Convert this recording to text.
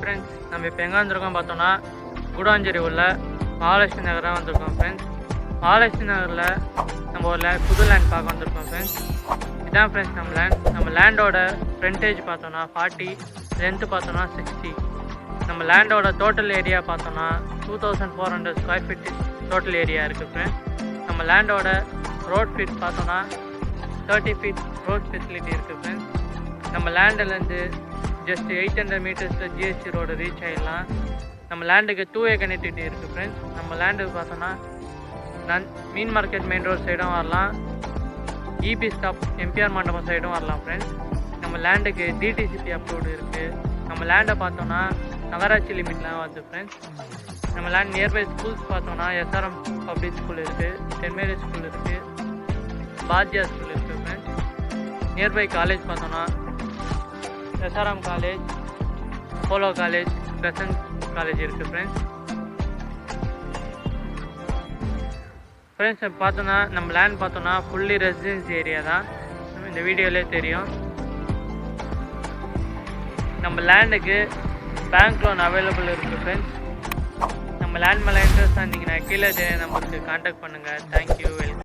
Friends, நம்ம இப்போ எங்கே வந்திருக்கோம் பார்த்தோன்னா கூடாஞ்சேரி உள்ள மகாலட்சுமி நகர் தான் வந்திருக்கோம் ஃப்ரெண்ட்ஸ். மகாலட்சுமி நகரில் நம்ம ஒரு புது லேண்ட் பார்க்க வந்திருக்கோம் ஃப்ரெண்ட்ஸ். இதான் ஃப்ரெண்ட்ஸ் நம்ம லேண்டோட ஃப்ரண்டேஜ் பார்த்தோன்னா 40, லென்த்து பார்த்தோன்னா 60. நம்ம லேண்டோட டோட்டல் ஏரியா பார்த்தோன்னா 2400 ஸ்கொயர் ஃபீட் டோட்டல் ஏரியா இருக்குது ஃப்ரெண்ட்ஸ். நம்ம லேண்டோட ரோட் ஃபீட் பார்த்தோன்னா 30 ஃபீட் ரோட் ஃபெசிலிட்டி இருக்குது ஃப்ரெண்ட்ஸ். நம்ம லேண்டிலேருந்து ஜஸ்ட் 800 மீட்டர்ஸில் ஜிஎஸ்டி ரோடு ரீச் ஆகிடலாம். நம்ம லேண்டுக்கு 2 way கனெக்டிவிட்டி இருக்குது ஃப்ரெண்ட்ஸ். நம்ம லேண்டுக்கு பார்த்தோன்னா மீன் மார்க்கெட் மெயின் ரோட் சைடும் வரலாம், இபி ஸ்டாப் எம்பிஆர் மண்டபம் சைடும் வரலாம் ஃப்ரெண்ட்ஸ். நம்ம லேண்டுக்கு டிடிசிபி அப்ரூவ்டு இருக்குது. நம்ம லேண்டை பார்த்தோன்னா நகராட்சி லிமிட்லாம் வருது ஃப்ரெண்ட்ஸ். நம்ம லேண்ட் நியர்பை ஸ்கூல்ஸ் பார்த்தோன்னா எஸ்ஆர்எம் பப்ளிக் ஸ்கூல் இருக்குது, சென்ட் மேரி ஸ்கூல் இருக்குது, பாஜியா ஸ்கூல் இருக்குது ஃப்ரெண்ட்ஸ். நியர்பை காலேஜ் பார்த்தோன்னா SRM college, polo college, crescent college இருக்குது ஃப்ரெண்ட்ஸ். ஃப்ரெண்ட்ஸ் பார்த்தோன்னா நம்ம லேண்ட் பார்த்தோன்னா ஃபுல்லி ரெசிடென்சி ஏரியா தான், இந்த வீடியோவிலே தெரியும். நம்ம லேண்டுக்கு பேங்க் லோன் அவைலபிள் இருக்குது ஃப்ரெண்ட்ஸ். நம்ம லேண்ட் மேலே இன்ட்ரெஸ்ட் இருந்தீங்கன்னா கீழே தெரிய நம்பருக்கு கான்டாக்ட் பண்ணுங்கள். Thank you, welcome.